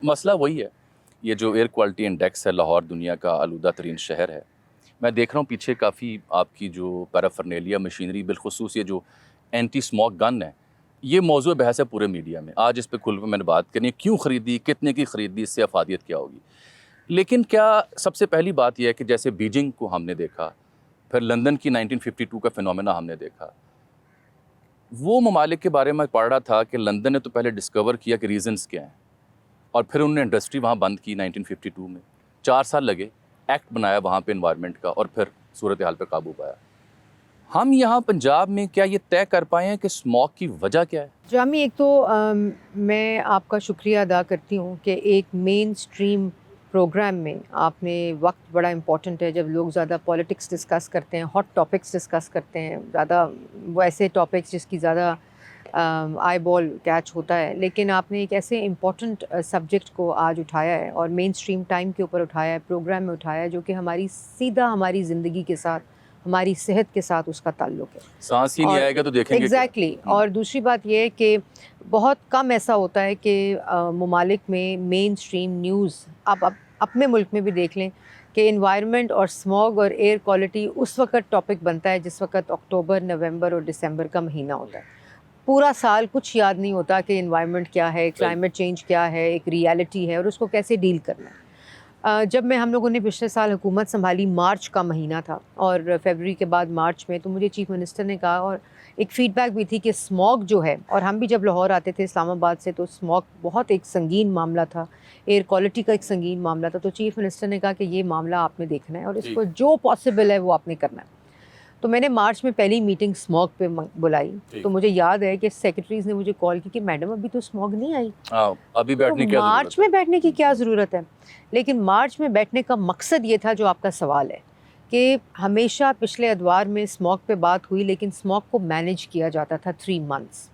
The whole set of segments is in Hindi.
मसला वही है, ये जो एयर क्वालिटी इंडेक्स है, लाहौर दुनिया का आलूदा तरीन शहर है। मैं देख रहा हूँ पीछे काफ़ी आपकी जो पैराफर्नेलिया मशीनरी, बिलखुसूस ये जो एंटी स्मोक गन है, ये मौज़ूअ बहस है पूरे मीडिया में। आज इस पे खुल के मैंने बात करनी है, क्यों ख़रीदी, कितने की ख़रीदी, इससे अफादियत क्या होगी। लेकिन क्या सबसे पहली बात यह है कि जैसे बीजिंग को हमने देखा, फिर लंदन की 1952 का फिनोमेना हमने देखा। वो ममालिक के बारे में पढ़ रहा था कि लंदन ने तो पहले डिस्कवर किया कि रीज़न्स क्या हैं, और फिर उन्होंने इंडस्ट्री वहाँ बंद की 1952 में। 4 साल लगे, एक्ट बनाया वहाँ पे एनवायरनमेंट का, और फिर सूरत हाल पे काबू पाया। हम यहाँ पंजाब में क्या ये तय कर पाए हैं कि स्मॉग की वजह क्या है? जामी, एक तो मैं आपका शुक्रिया अदा करती हूँ कि एक मेन स्ट्रीम प्रोग्राम में आपने वक्त बड़ा इम्पॉर्टेंट है, जब लोग ज़्यादा पॉलिटिक्स डिस्कस करते हैं, हॉट टॉपिक्स डिस्कस करते हैं, ज़्यादा वो ऐसे टॉपिक्स जिसकी ज़्यादा आई बॉल कैच होता है, लेकिन आपने एक ऐसे इम्पॉर्टेंट सब्जेक्ट को आज उठाया है और मेन स्ट्रीम टाइम के ऊपर उठाया है, प्रोग्राम में उठाया है, जो कि हमारी सीधा हमारी ज़िंदगी के साथ, हमारी सेहत के साथ उसका ताल्लुक़ है। सांस ही नहीं आएगा तो देखेंगे एग्जैक्टली और दूसरी बात यह है कि बहुत कम ऐसा होता है कि ममालिक में मेन स्ट्रीम न्यूज़, आप अपने मुल्क में भी देख लें कि इन्वायरमेंट और स्मॉग और एयर क्वालिटी उस वक्त टॉपिक बनता है जिस वक्त अक्टूबर, नवंबर और दिसंबर का महीना होता है। पूरा साल कुछ याद नहीं होता कि इन्वायरमेंट क्या है, क्लाइमेट चेंज क्या है, एक रियलिटी है और उसको कैसे डील करना है। जब हम लोगों ने पिछले साल हुकूमत संभाली, मार्च का महीना था और फरवरी के बाद मार्च में, तो मुझे चीफ मिनिस्टर ने कहा और एक फ़ीडबैक भी थी कि स्मॉग जो है, और हम भी जब लाहौर आते थे इस्लामाबाद से तो स्मॉग बहुत एक संगीन मामला था, एयर क्वालिटी का एक संगीन मामला था। तो चीफ मिनिस्टर ने कहा कि ये मामला आपने देखना है और इसको जो पॉसिबल है वो आपने करना है। तो मैंने मार्च में पहली मीटिंग स्मॉग पे बुलाई, तो मुझे याद है कि सेक्रेटरीज ने मुझे कॉल की कि मैडम अभी तो स्मॉग नहीं आई, अभी बैठने की मार्च में बैठने की क्या ज़रूरत है। लेकिन मार्च में बैठने का मकसद ये था जो आपका सवाल है कि हमेशा पिछले अदवार में स्मॉग पे बात हुई, लेकिन स्मॉग को मैनेज किया जाता था 3 मंथ्स,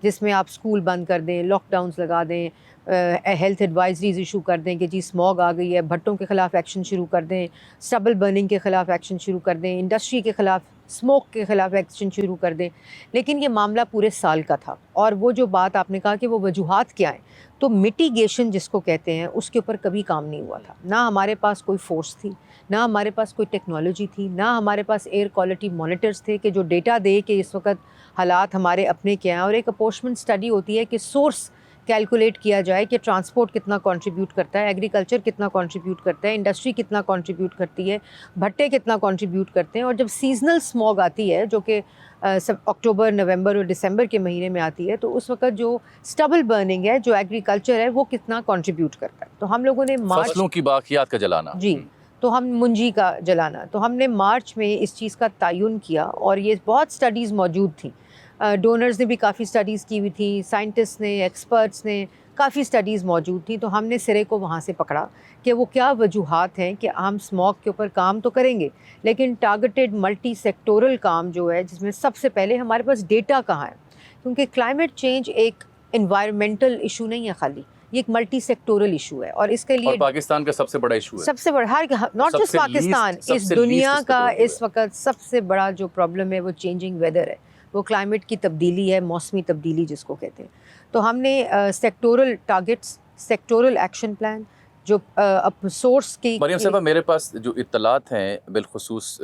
जिसमें आप स्कूल बंद कर दें, लॉकडाउन्स लगा दें, हेल्थ एडवाइजरीज इशू कर दें कि जी स्मॉग आ गई है, भट्टों के ख़िलाफ़ एक्शन शुरू कर दें, स्टबल बर्निंग के ख़िलाफ़ एक्शन शुरू कर दें, इंडस्ट्री के ख़िलाफ़, स्मोक के ख़िलाफ़ एक्शन शुरू कर दें। लेकिन ये मामला पूरे साल का था और वो जो बात आपने कहा कि वो वजूहात क्या हैं, तो मिटिगेशन जिसको कहते हैं उसके ऊपर कभी काम नहीं हुआ था। ना हमारे पास कोई फोर्स थी, ना हमारे पास कोई टेक्नोलॉजी थी, ना हमारे पास एयर क्वालिटी मॉनिटर्स थे कि जो डेटा दे कि इस वक्त हालात हमारे अपने क्या हैं। और एक अपॉर्चमेंट स्टडी होती है कि सोर्स कैलकुलेट किया जाए कि ट्रांसपोर्ट कितना कंट्रीब्यूट करता है, एग्रीकल्चर कितना कंट्रीब्यूट करता है, इंडस्ट्री कितना कंट्रीब्यूट करती है, भट्टे कितना कंट्रीब्यूट करते हैं। और जब सीजनल स्मॉग आती है जो कि सब अक्टूबर, नवंबर और दिसंबर के महीने में आती है, तो उस वक्त जो स्टबल बर्निंग है, जो एग्रीकल्चर है, वो कितना कंट्रीब्यूट करता है। तो हम लोगों ने मार्च, फसलों की बाकियात का जलाना, जी, तो हम मुंजी का जलाना, तो हमने मार्च में इस चीज़ का तयन किया और ये बहुत स्टडीज़ मौजूद थी। डोनर्स ने भी काफ़ी स्टडीज़ की हुई थी, साइंटिस्ट ने, एक्सपर्ट्स ने, काफ़ी स्टडीज़ मौजूद थी। तो हमने सिरे को वहाँ से पकड़ा कि वो क्या वजूहात हैं कि हम स्मॉग के ऊपर काम तो करेंगे, लेकिन टारगेटेड मल्टी सेक्टोरल काम जो है, जिसमें सबसे पहले हमारे पास डेटा कहाँ है, क्योंकि क्लाइमेट चेंज एक एनवायरमेंटल इशू नहीं है खाली, ये एक मल्टी सेक्टोरल इशू है। और इसके लिए पाकिस्तान का सबसे बड़ा इशू है, सबसे बड़ा, हर नॉट जस्ट पाकिस्तान, इस दुनिया का इस वक्त सबसे बड़ा जो प्रॉब्लम है वो चेंजिंग वेदर है, वो क्लाइमेट की तब्दीली है, मौसमी तब्दीली जिसको कहते हैं। तो हमने sectoral targets, sectoral action plan, जो सोर्स की, मरियम साहब मेरे पास जो इत्तलात हैं बिलखुसूस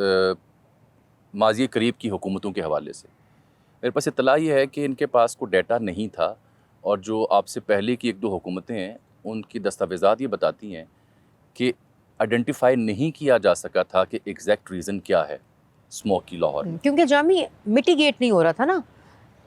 माजी करीब की हुकूमतों के हवाले से, मेरे पास इत्तला ये है कि इनके पास कोई डाटा नहीं था, और जो आपसे पहले की 1-2 हुकूमतें हैं उनकी दस्तावेज़ात ये बताती हैं कि आइडेंटिफाई नहीं किया जा सका था कि एग्जैक्ट रीज़न क्या है स्मोक की लाहौर में। क्योंकि जामी मिटिगेट नहीं हो रहा था ना।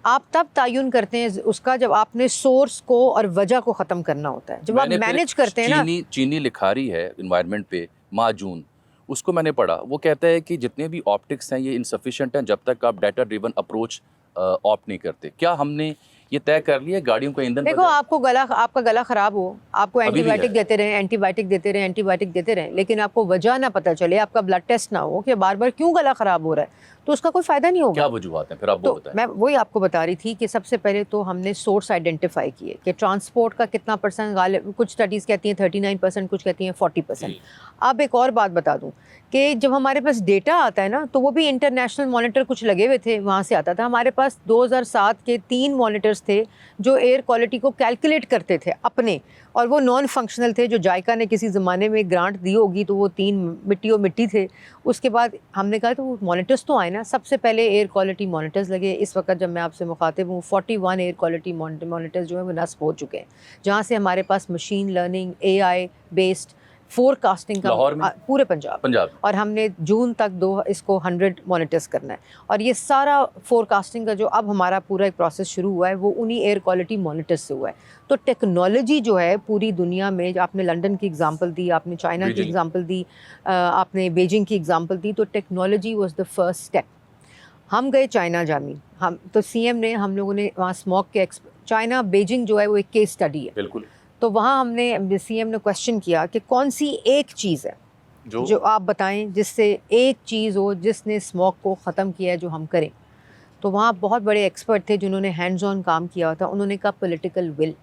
आप तब तयन करते हैं उसका जब आपने सोर्स को और वजह को ख़त्म करना होता है, जब आप मैनेज करते हैं ना। चीनी लिखारी है इन्वायरमेंट पे, माजून, उसको मैंने पढ़ा, वो कहता है कि जितने भी ऑप्टिक्स हैं ये इनसफिशेंट हैं जब तक आप डाटा ड्रिवन अप्रोच ऑप्ट नहीं करते। क्या हमने ये तय कर लिया गाड़ियों का ईंधन? देखो, आपका गला ख़राब हो, आपको एंटीबायोटिक देते रहें, एंटीबायोटिक देते रहें, एंटीबायोटिक देते रहें, लेकिन आपको वजह ना पता चले, आपका ब्लड टेस्ट ना हो कि बार बार क्यों गला ख़राब हो रहा है, तो उसका कोई फ़ायदा नहीं होगा। क्या वजूहात हैं फिर आप तो बताएं। मैं वही आपको बता रही थी कि सबसे पहले तो हमने सोर्स आइडेंटिफाई किए कि ट्रांसपोर्ट का कितना परसेंट, गालिब कुछ स्टडीज़ कहती हैं 39%, कुछ कहती हैं 40%। अब एक और बात बता दूं कि जब हमारे पास डेटा आता है ना, तो वो भी इंटरनेशनल मॉनिटर कुछ लगे हुए थे, वहाँ से आता था। हमारे पास 2007 के 3 मॉनिटर्स थे जो एयर क्वालिटी को कैलकुलेट करते थे अपने, और वो नॉन फंक्शनल थे, जो जायका ने किसी ज़माने में ग्रांट दी होगी, तो वो 3 मिट्टी और मिट्टी थे। उसके बाद हमने कहा तो मॉनिटर्स तो आए ना, सबसे पहले एयर क्वालिटी मॉनिटर्स लगे। इस वक्त जब मैं आपसे मुखातिब हूँ 41 एयर क्वालिटी मॉनिटर्स जो है वो नस्ब हो चुके हैं, जहाँ से हमारे पास machine learning AI based forecasting का लाहौर में? पूरे पंजाब। और हमने जून तक इसको 100 मॉनिटर्स करना है। और ये सारा फोरकास्टिंग का जो अब हमारा पूरा एक प्रोसेस शुरू हुआ है वो उन्हीं एयर क्वालिटी मॉनिटर्स से हुआ है। तो टेक्नोलॉजी जो है पूरी दुनिया में, जो आपने लंदन की एग्जांपल दी, आपने चाइना की एग्जांपल दी, आपने बीजिंग की एग्जांपल दी, तो technology was the first step. हम गए चाइना जामी, हम तो CM ने, हम लोगों ने वहाँ स्मॉग के चाइना बीजिंग जो है वो एक केस स्टडी है। बिल्कुल। तो वहाँ हमने CM ने क्वेश्चन किया कि कौन सी एक चीज़ है जो आप बताएं जिससे एक चीज़ हो जिसने स्मोक को ख़त्म किया है जो हम करें। तो वहाँ बहुत बड़े एक्सपर्ट थे जिन्होंने हैंड्स ऑन काम किया था। उन्होंने कहा पॉलिटिकल विल।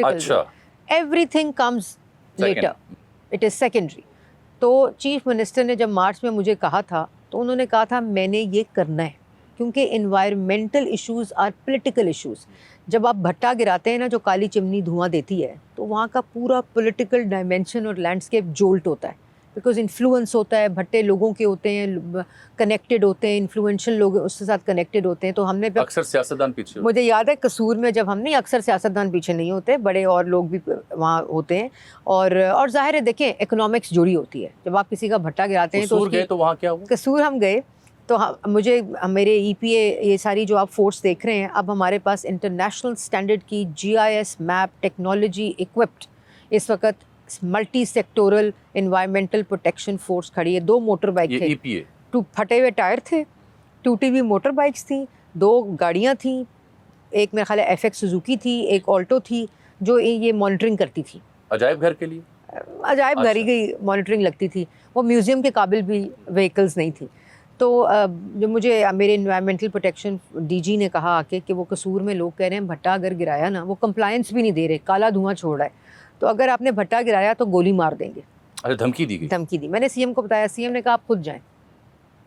अच्छा, everything comes later, it is secondary. तो चीफ मिनिस्टर ने जब मार्च में मुझे कहा था तो उन्होंने कहा था मैंने ये करना है, क्योंकि environmental issues are political issues. जब आप भट्टा गिराते हैं ना, जो काली चिमनी धुआं देती है, तो वहाँ का पूरा पॉलिटिकल डायमेंशन और लैंडस्केप जोल्ट होता है, बिकॉज इन्फ्लुएंस होता है, भट्टे लोगों के होते हैं, कनेक्टेड होते हैं, इन्फ्लुएंशियल लोग उसके साथ कनेक्टेड होते हैं। तो हमने अक्सर सियासतदान पीछे, मुझे याद है कसूर में जब हमने, अक्सर सियासतदान पीछे नहीं होते, बड़े और लोग भी वहाँ होते हैं। और ज़ाहिर है देखें इकोनॉमिक्स जुड़ी होती है। जब आप किसी का भट्टा गिराते हैं तो वहाँ क्या हुआ? कसूर हम गए तो मुझे मेरे EPA ये सारी जो आप फोर्स देख रहे हैं, अब हमारे पास इंटरनेशनल स्टैंडर्ड की GIS मैप टेक्नोलॉजी इक्विप्ड इस वक्त multi sectoral environmental protection force खड़ी है। 2 मोटर बाइक थे, EPA फटे हुए टायर थे, टूटी हुई मोटर बाइक्स थी, 2 गाड़ियाँ थी, एक मेरे ख्याल है FX सुजुकी थी, एक ऑल्टो थी, जो ये मॉनिटरिंग करती थी। अजायब घर के लिए अजायब घर ही गई मॉनिटरिंग लगती थी, वो म्यूज़ियम के काबिल भी व्हीकल्स नहीं थी। तो जो मुझे मेरे इन्वायरमेंटल प्रोटेक्शन DG ने कहा आके कि वो कसूर में लोग कह रहे हैं भट्टा अगर गिराया ना, वो कंप्लायंस भी नहीं दे रहे, काला धुआं छोड़ रहा है, तो अगर आपने भट्टा गिराया तो गोली मार देंगे। अच्छा, धमकी दी गई? धमकी दी। मैंने CM को बताया, CM ने कहा आप खुद जाएं।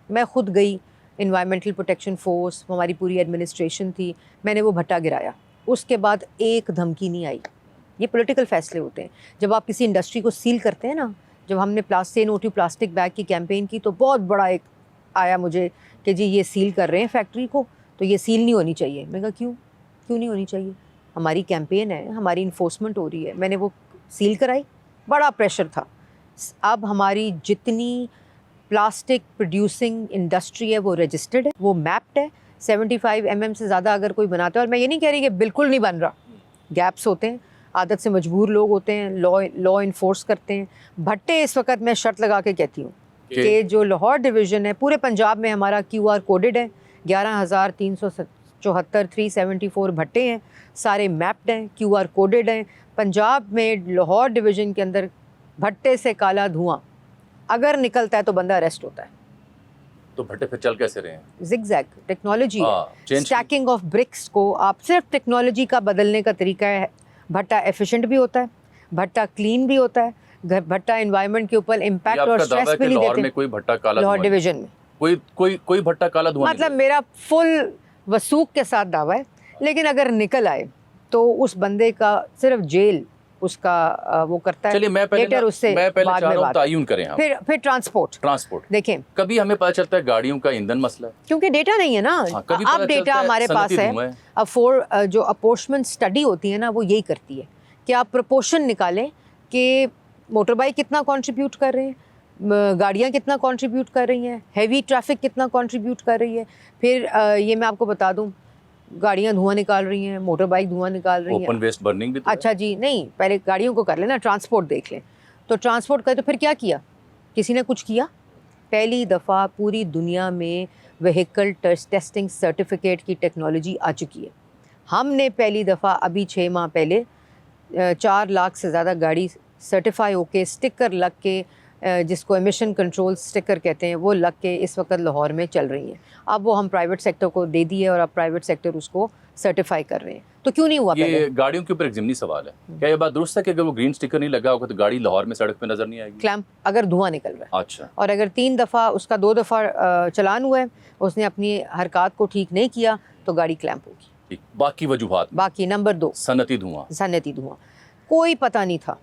मैं खुद गई, इन्वायरमेंटल प्रोटेक्शन फोर्स, हमारी पूरी एडमिनिस्ट्रेशन थी, मैंने वो भट्टा गिराया। उसके बाद एक धमकी नहीं आई। ये पॉलिटिकल फैसले होते हैं। जब आप किसी इंडस्ट्री को सील करते हैं ना, जब हमने प्लास्टिक बैग की कैंपेन की तो बहुत बड़ा एक आया मुझे कि जी ये सील कर रहे हैं फैक्ट्री को, तो ये सील नहीं होनी चाहिए। मैं कहा क्यों नहीं होनी चाहिए? हमारी कैंपेन है, हमारी इन्फोर्समेंट हो रही है। मैंने वो सील कराई, बड़ा प्रेशर था। अब हमारी जितनी प्लास्टिक प्रोड्यूसिंग इंडस्ट्री है वो रजिस्टर्ड है, वो मैप्ड है। 75 mm से ज़्यादा अगर कोई बनाता है, और मैं ये नहीं कह रही कि बिल्कुल नहीं बन रहा, गैप्स होते हैं, आदत से मजबूर लोग होते हैं, लॉ इन्फोर्स करते हैं। भट्टे इस वक्त मैं शर्त लगा के कहती हूँ कि जो लाहौर डिवीज़न है पूरे पंजाब में हमारा QR कोडेड है। 11,374 374 भट्टे हैं, सारे मैप्ड हैं, QR कोडेड हैं। पंजाब में लाहौर डिवीज़न के अंदर भट्टे से काला धुआं अगर निकलता है तो बंदा अरेस्ट होता है। तो भट्टे फिर चल कैसे रहे हैं? जिगजैग टेक्नोलॉजी है, स्टैकिंग ऑफ ब्रिक्स को आप सिर्फ टेक्नोलॉजी का बदलने का तरीका है। भट्टा एफिशिएंट भी होता है, भट्टा क्लीन भी होता है, भट्टा एनवायरनमेंट के ऊपर इम्पैक्ट और स्ट्रेस भी नहीं देते। में कोई भट्टा काला लाहौर डिवीजन में कोई भट्टा काला धुआं मतलब मेरा फुल वसूख के साथ दावा है, लेकिन अगर निकल आए तो उस बंदे का सिर्फ जेल उसका वो करता है। चलिए मैं पहले चाह रहा हूं तायुन करें हम। फिर ट्रांसपोर्ट देखें, कभी हमें पता चलता है गाड़ियों का ईंधन मसला है, क्योंकि डेटा नहीं है ना। अब डेटा हमारे पास है। अब जो अपॉर्चमेंट स्टडी होती है ना, वो यही करती है कि आप प्रोपोर्शन निकालें कि मोटर बाइक कितना कंट्रीब्यूट कर रहे हैं, गाड़ियाँ कितना कंट्रीब्यूट कर रही हैं, हैवी ट्रैफिक कितना कंट्रीब्यूट कर रही है। फिर ये मैं आपको बता दूं, गाड़ियाँ धुआं निकाल रही हैं, मोटर बाइक धुआं निकाल रही हैं, ओपन वेस्ट बर्निंग भी तो अच्छा है। जी नहीं, पहले गाड़ियों को कर लेना, ट्रांसपोर्ट देख लें। तो ट्रांसपोर्ट का तो फिर क्या किया, किसी ने कुछ किया? पहली दफ़ा पूरी दुनिया में व्हीकल टेस्टिंग सर्टिफिकेट की टेक्नोलॉजी आ चुकी है। हमने पहली दफ़ा अभी 6 माह पहले 4 लाख से ज़्यादा गाड़ी सर्टिफाई होके, स्टिकर लग के, जिसको एमिशन कंट्रोल स्टिकर कहते हैं, वो लग के इस वक्त लाहौर में चल रही हैं। अब वो हम प्राइवेट सेक्टर को दे दिए और अब प्राइवेट सेक्टर उसको सर्टिफाई कर रहे हैं। तो क्यों नहीं हुआ? ये गाड़ियों के ऊपर एक ज़िमनी सवाल है, क्या ये बात दुरुस्त है कि अगर वो ग्रीन स्टिकर नहीं लगा होगा तो गाड़ी लाहौर में सड़क पे नजर नहीं आएगी? क्लैंप अगर धुआं निकल रहा है, अच्छा, और अगर 3 दफ़ा उसका 2 दफ़ा चलान हुआ है, उसने अपनी हरकत को ठीक नहीं किया तो गाड़ी क्लैंप होगी। ठीक, बाकी वजूहात में। बाकी नंबर 2 सनती धुआं। सनती धुआं, कोई पता नहीं था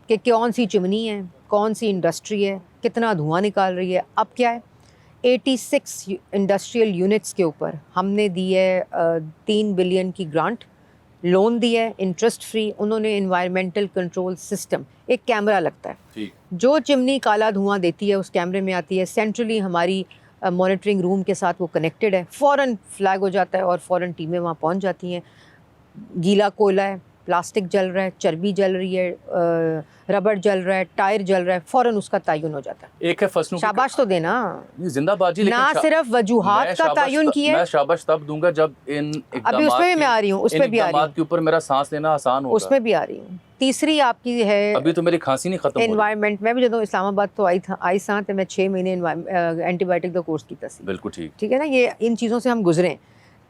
कि कौन सी चिमनी है, कौन सी इंडस्ट्री है, कितना धुआं निकाल रही है। अब क्या है, 86 इंडस्ट्रियल यूनिट्स के ऊपर हमने दी है 3 बिलियन की ग्रांट, लोन दिया है इंटरेस्ट फ्री। उन्होंने इन्वायरमेंटल कंट्रोल सिस्टम, एक कैमरा लगता है, ठीक, जो चिमनी काला धुआं देती है उस कैमरे में आती है, सेंट्रली हमारी मॉनिटरिंग रूम के साथ वो कनेक्टेड है, फ़ौरन फ्लैग हो जाता है और फ़ौरन टीमें वहाँ पहुँच जाती हैं। गीला कोयला है, प्लास्टिक जल रहा है, चर्बी जल रही है, रबड़ जल रहा है, टायर जल रहा है, फ़ौरन उसका तयन हो जाता है। एक है फसलों की शाबाश तो देना, जिंदाबाजी, लेकिन ना सिर्फ वजूहात का तयन किया मैं है। शाबाश तब दूंगा जब इन अभी उस पर भी मैं आ रही हूँ, उस पर भी आ रही हूँ, के ऊपर मेरा सांस लेना आसान होगा। उसमें भी आ रही हूँ। तीसरी आपकी है अभी तो मेरी खांसी नहीं खत्म हो रही। एनवायरनमेंट। मैं भी जो इस्लामाबाद तो आई सां तो मैं 6 महीने एंटीबायोटिक का कोर्स किया सी। बिल्कुल ठीक, ठीक है ना, ये इन चीज़ों से हम गुजरे हैं।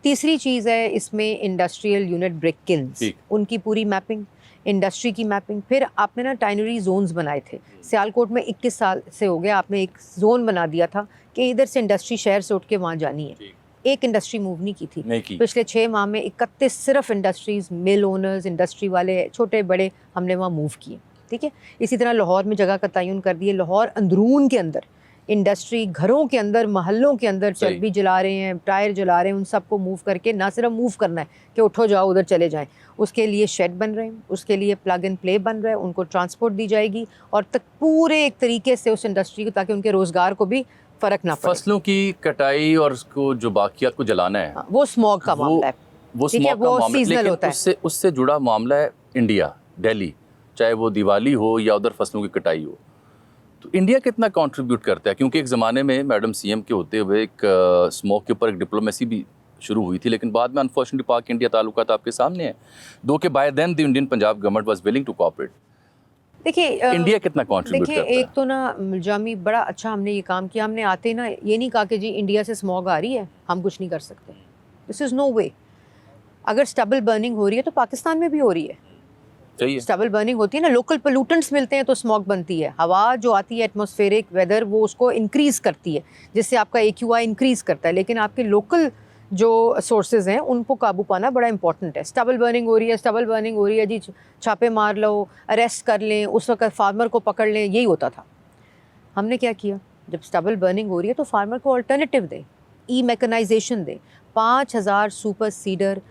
तीसरी चीज़ है इसमें इंडस्ट्रियल यूनिट ब्रेक किल्स, ठीक। उनकी पूरी मैपिंग, इंडस्ट्री की मैपिंग। फिर आपने ना टाइनरी जोन्स बनाए थे, सियालकोट में 21 साल से हो गया, आपने एक जोन बना दिया था कि इधर से इंडस्ट्री शहर से उठ के वहाँ जानी है। एक इंडस्ट्री मूव नहीं की थी नहीं की। पिछले 6 माह में 31 सिर्फ इंडस्ट्रीज, मिल ओनर्स, इंडस्ट्री वाले छोटे बड़े हमने वहाँ मूव किए। ठीक है, इसी तरह लाहौर में जगह का तयन कर दिए। लाहौर अंदरून के अंदर इंडस्ट्री, घरों के अंदर, महल्लों के अंदर चर्बी जला रहे हैं, टायर जला रहे हैं, उन सबको मूव करके ना सिर्फ मूव करना है कि उठो जाओ उधर चले जाएं, उसके लिए शेड बन रहे हैं, उसके लिए प्लग एंड प्ले बन रहा है, उनको ट्रांसपोर्ट दी जाएगी और तक पूरे एक तरीके से उस इंडस्ट्री को, ताकि उनके रोज़गार को भी फ़र्क ना पड़े। फसलों की कटाई और उसको जो बाकियात को जलाना है, वो स्मॉग का मामला है, वो ठीक है, स्मॉग का वो मामला है, सीजनल लेकिन होता है। उससे जुड़ा मामला है इंडिया, दिल्ली, चाहे वो दिवाली हो या उधर फसलों की कटाई हो। तो इंडिया कितना कंट्रीब्यूट करता है? क्योंकि एक ज़माने में मैडम सीएम के होते हुए एक स्मोक के ऊपर एक डिप्लोमेसी भी शुरू हुई थी, लेकिन बाद में अनफॉर्चुनेटली पाक इंडिया ताल्लुकात आपके सामने हैं, दो के by then the Indian Punjab government was willing to cooperate. देखिए इंडिया कितना कंट्रीब्यूट करता है? एक तो ना जामी बड़ा अच्छा हमने ये काम किया, हमने आते ना ये नहीं कहा कि जी इंडिया से स्मॉग आ रही है हम कुछ नहीं कर सकते, दिस इज़ नो वे। अगर स्टबल बर्निंग हो रही है तो पाकिस्तान में भी हो रही है, चाहिए स्टबल बर्निंग होती है ना, लोकल पोल्यूटेंट्स मिलते हैं तो स्मॉग बनती है। हवा जो आती है एटमॉस्फेरिक वेदर वो उसको इंक्रीज़ करती है, जिससे आपका AQI इंक्रीज़ करता है, लेकिन आपके लोकल जो सोर्सेज हैं उनको काबू पाना बड़ा इंपॉर्टेंट है। स्टबल बर्निंग हो रही है, स्टबल बर्निंग हो रही है जी, छापे मार लो, अरेस्ट कर लें, उस वक्त फार्मर को पकड़ लें, यही होता था। हमने क्या किया, जब स्टबल बर्निंग हो रही है तो फार्मर को अल्टरनेटिव दें, ई मैकेनाइजेशन दें। 5000 सुपर सीडर,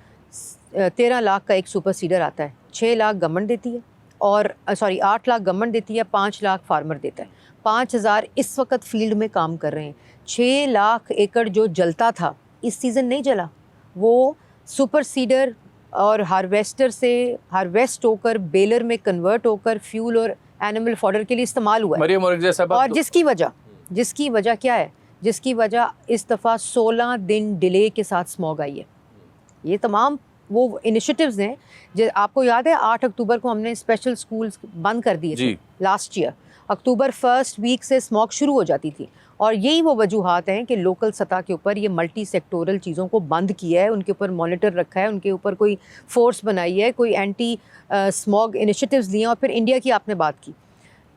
13 लाख का एक सुपर सीडर आता है, 6 लाख गवर्नमेंट देती है और 8 लाख गवर्नमेंट देती है, 5 लाख फार्मर देता है। 5000 इस वक्त फील्ड में काम कर रहे हैं। 6 लाख एकड़ जो जलता था इस सीज़न नहीं जला, वो सुपर सीडर और हार्वेस्टर से हार्वेस्ट होकर बेलर में कन्वर्ट होकर फ्यूल और एनिमल फॉडर के लिए इस्तेमाल हुआ है। और जिसकी वजह क्या है, जिसकी वजह इस दफ़ा 16 दिन डिले के साथ स्मॉग आई है। ये तमाम वो इनिशिएटिव्स हैं जो आपको याद है 8 अक्टूबर को हमने स्पेशल स्कूल्स बंद कर दिए थे last year. October first week से स्मॉग शुरू हो जाती थी और यही वो वजूहात हैं कि लोकल सतह के ऊपर ये मल्टी सेक्टोरल चीज़ों को बंद किया है, उनके ऊपर मॉनिटर रखा है, उनके ऊपर कोई फोर्स बनाई है, कोई एंटी स्मॉग इनिशिएटिव्स लिए। और फिर इंडिया की आपने बात की,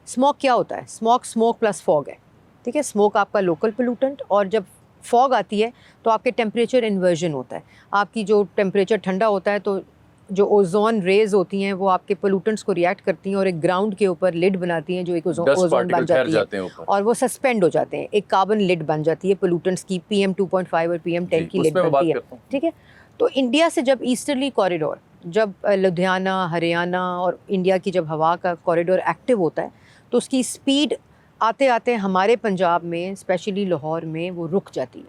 स्मॉग क्या होता है, स्मोक प्लस फॉग है। ठीक है, स्मोक आपका लोकल पोल्यूटेंट, और जब फॉग आती है तो आपके टेम्परेचर इन्वर्जन होता है, आपकी जो टेम्परेचर ठंडा होता है तो जो ओजोन रेज होती हैं वो आपके पोल्यूटेंट्स को रिएक्ट करती हैं और एक ग्राउंड के ऊपर लिड बनाती हैं जो एक ओजोन बन जाती है और वो सस्पेंड हो जाते हैं, एक कार्बन लिड बन जाती है पोल्यूटेंट्स की, PM 2.5 और PM 10 की लिड बनती है। ठीक है, तो इंडिया से जब ईस्टर्ली कॉरिडोर, जब लुधियाना, हरियाणा और इंडिया की जब हवा का कॉरिडोर एक्टिव होता है तो उसकी स्पीड आते आते हमारे पंजाब में स्पेशली लाहौर में वो रुक जाती है।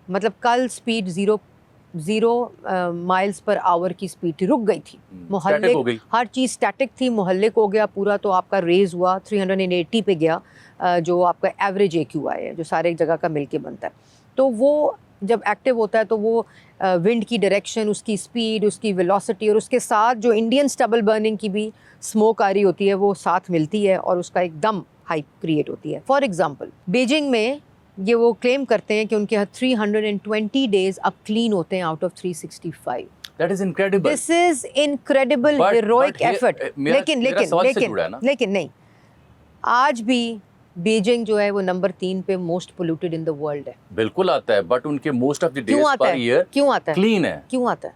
मतलब कल स्पीड 0 माइल्स पर आवर की स्पीड रुक गई थी, मोहल्ले हर चीज़ स्टैटिक थी, मोहल्ले को हो गया पूरा, तो आपका रेज हुआ 380 पे गया, जो आपका एवरेज AQI है जो सारे जगह का मिलके बनता है। तो वो जब एक्टिव होता है तो वो विंड की डायरेक्शन, उसकी स्पीड, उसकी वेलोसिटी और उसके साथ जो इंडियन स्टबल बर्निंग की भी स्मोक आ रही होती है वो साथ मिलती है और उसका एकदम हाइप क्रिएट होती है। फॉर एग्जांपल बीजिंग में ये वो क्लेम करते हैं कि उनके 320 डेज अब क्लीन होते हैं out of 365। That is incredible. This is incredible heroic effort. लेकिन नहीं, आज भी बीजिंग जो है वो नंबर 3 पे most polluted in the world है। बिल्कुल आता है, बट उनके most of the days per year क्यों आता है? क्लीन है। क्यों आता है?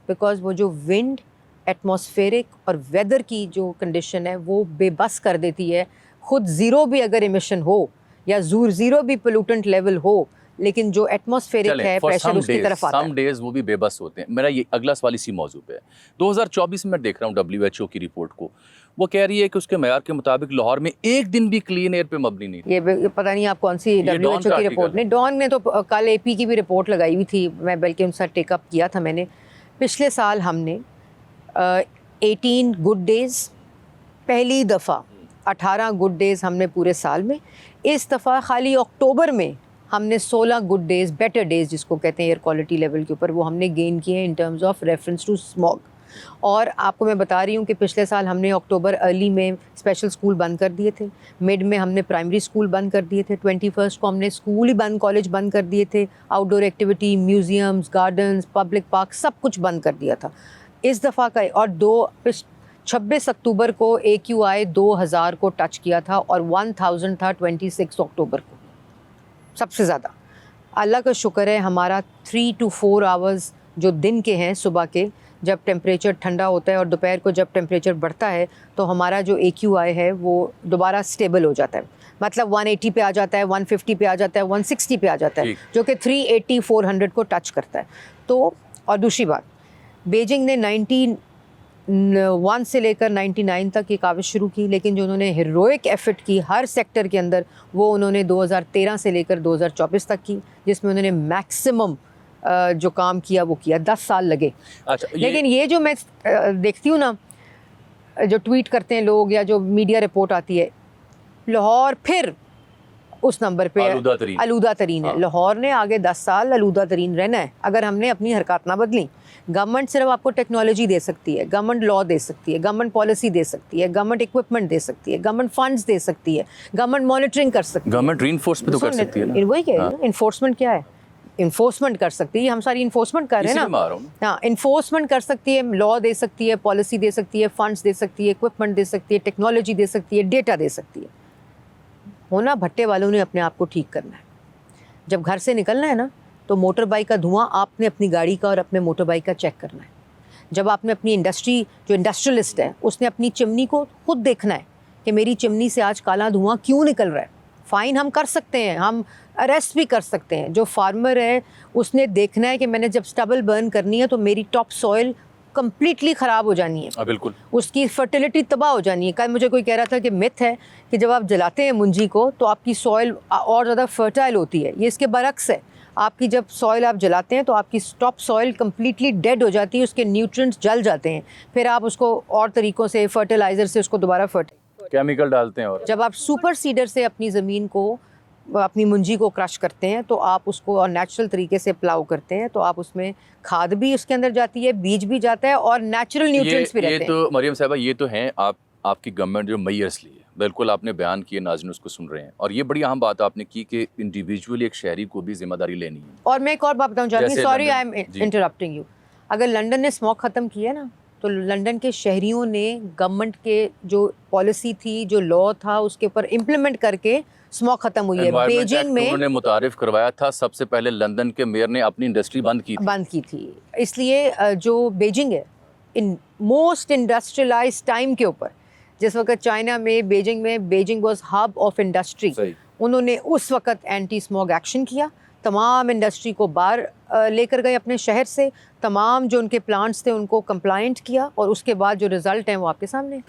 बिकॉज वो जो विंड, एटमॉस्फेरिक और वेदर की जो कंडीशन है वो बेबस कर देती है। खुद ज़ीरो भी अगर इमिशन हो या ज़ीरो भी पोल्यूटेंट लेवल हो, लेकिन जो एटमॉस्फेरिक है प्रेशर उसकी तरफ आता है। सम डेज वो भी बेबस होते हैं। मेरा ये अगला सवाल इसी मौजू पे है। 2024 में देख रहा हूँ WHO की रिपोर्ट को, वो कह रही है कि उसके मेयार के मुताबिक लाहौर में एक दिन भी क्लीन एयर पे मबनी नहीं। ये पता नहीं आप कौन सी WHO की रिपोर्ट ने, डॉन ने तो कल AP की भी रिपोर्ट लगाई हुई थी, मैं बल्कि उनसे टेकअप किया था मैंने। पिछले साल हमने 18 गुड डेज़, पहली दफ़ा 18 गुड डेज़ हमने पूरे साल में। इस दफ़ा खाली अक्टूबर में हमने 16 गुड डेज़, बेटर डेज़ जिसको कहते हैं एयर क्वालिटी लेवल के ऊपर, वो हमने गेन किए हैं in terms of reference to smog. और आपको मैं बता रही हूँ कि पिछले साल हमने अक्टूबर अर्ली में स्पेशल स्कूल बंद कर दिए थे, मिड में हमने प्राइमरी स्कूल बंद कर दिए थे, 21 को हमने स्कूल ही बंद, कॉलेज बंद कर दिए थे, outdoor activity, museums, gardens, public park सब कुछ बंद कर दिया था इस दफ़ा का। और 26 अक्टूबर को AQI 2000 को टच किया था और 1000 था 26 अक्टूबर को, सबसे ज़्यादा। अल्लाह का शुक्र है हमारा 3 to 4 आवर्स जो दिन के हैं सुबह के, जब टेम्परेचर ठंडा होता है और दोपहर को जब टेम्परेचर बढ़ता है तो हमारा जो AQI है वो दोबारा स्टेबल हो जाता है, मतलब 180 पे आ जाता है, 150 पे आ जाता है, 160 पे आ जाता है, जो कि 380 400 को टच करता है। तो और दूसरी बात, बीजिंग ने 91 से लेकर 99 तक ये काविश शुरू की, लेकिन जो उन्होंने हीरोइक एफर्ट की हर सेक्टर के अंदर वो उन्होंने 2013 से लेकर 2024 तक की, जिसमें उन्होंने मैक्सिमम जो काम किया वो किया। 10 साल लगे। अच्छा, लेकिन ये जो मैं देखती हूँ ना, जो ट्वीट करते हैं लोग या जो मीडिया रिपोर्ट आती है, लाहौर फिर उस नंबर पे आलूदा तरीन है। लाहौर ने आगे 10 साल आलूदा तरीन रहना है अगर हमने अपनी हरकत ना बदली। गवर्नमेंट सिर्फ आपको टेक्नोलॉजी दे सकती है, गवर्नमेंट लॉ दे सकती है, गवर्नमेंट पॉलिसी दे सकती है, गवर्नमेंट इक्विपमेंट दे सकती है, गवर्नमेंट फंड्स दे सकती है, गवर्नमेंट मॉनिटरिंग कर सकती है, गवर्नमेंट रीइंफोर्स भी तो कर सकती है ना। वही कह रही हूँ, इन्फोर्समेंट क्या है, इन्फोर्समेंट कर सकती है, हम सारी इन्फोर्समेंट कर रहे हैं ना। हाँ, इन्फोर्समेंट कर सकती है, लॉ दे सकती है, पॉलिसी दे सकती है, फंड्स दे सकती है, इक्विपमेंट दे सकती है, टेक्नोलॉजी दे सकती है, डेटा दे सकती है। होना भट्टे वालों ने अपने आप को ठीक करना है। जब घर से निकलना है ना, तो मोटर बाइक का धुआं आपने अपनी गाड़ी का और अपने मोटर बाइक का चेक करना है। जब आपने अपनी इंडस्ट्री, जो इंडस्ट्रियलिस्ट है, उसने अपनी चिमनी को खुद देखना है कि मेरी चिमनी से आज काला धुआं क्यों निकल रहा है। फ़ाइन हम कर सकते हैं, हम अरेस्ट भी कर सकते हैं। जो फार्मर है उसने देखना है कि मैंने जब स्टबल बर्न करनी है तो मेरी टॉप सॉइल कम्प्लीटली ख़राब हो जानी है, बिल्कुल उसकी फर्टिलिटी तबाह हो जानी है। कल मुझे कोई कह रहा था कि मिथ है कि जब आप जलाते हैं मुंजी को तो आपकी सॉइल और ज़्यादा फर्टाइल होती है। ये इसके बरक्स है, आपकी जब सॉइल आप जलाते हैं तो आपकी टॉप सॉइल कम्प्लीटली डेड हो जाती है, उसके न्यूट्रिएंट्स जल जाते हैं, फिर आप उसको और तरीक़ों से फर्टिलाइज़र से उसको दोबारा केमिकल डालते हैं। और जब आप सुपर सीडर से अपनी ज़मीन को, अपनी मुंजी को क्रश करते हैं तो आप उसको और नेचुरल तरीके से प्लाउ करते हैं तो आप उसमें खाद भी उसके अंदर जाती है, बीज भी जाता है और नेचुरल न्यूट्रिएंट्स भी रहते हैं। ये तो मरियम साहबा, ये तो हैं आपकी गवर्नमेंट जो मेयर्स लिए, बिल्कुल आपने बयान किए, नाज़रीन उसको सुन रहे हैं, और ये बड़ी अहम बात आपने की कि इंडिविजुअली एक शहरी को भी जिम्मेदारी लेनी है। और मैं एक और बात बताऊँ चाहती हूँ, sorry I am interrupting you, अगर लंदन ने स्मॉग ख़त्म किया ना तो लंदन के शहरियों ने गवर्नमेंट के जो पॉलिसी थी, जो लॉ था, उसके ऊपर इम्प्लीमेंट करके स्मॉग खत्म हुई है। बीजिंग में उन्होंने मुतारिफ करवाया था, सबसे पहले लंदन के मेयर ने अपनी इंडस्ट्री बंद की थी। इसलिए जो बीजिंग है इन मोस्ट इंडस्ट्रियलाइज्ड टाइम के ऊपर, जिस वक्त चाइना में Beijing was hub of industry, उन्होंने उस वक्त एंटी स्मॉग एक्शन किया, तमाम इंडस्ट्री को बाहर लेकर गए अपने शहर से, तमाम जो उनके प्लांट्स थे उनको कंप्लायंट किया और उसके बाद जो रिज़ल्ट हैं वो आपके सामने।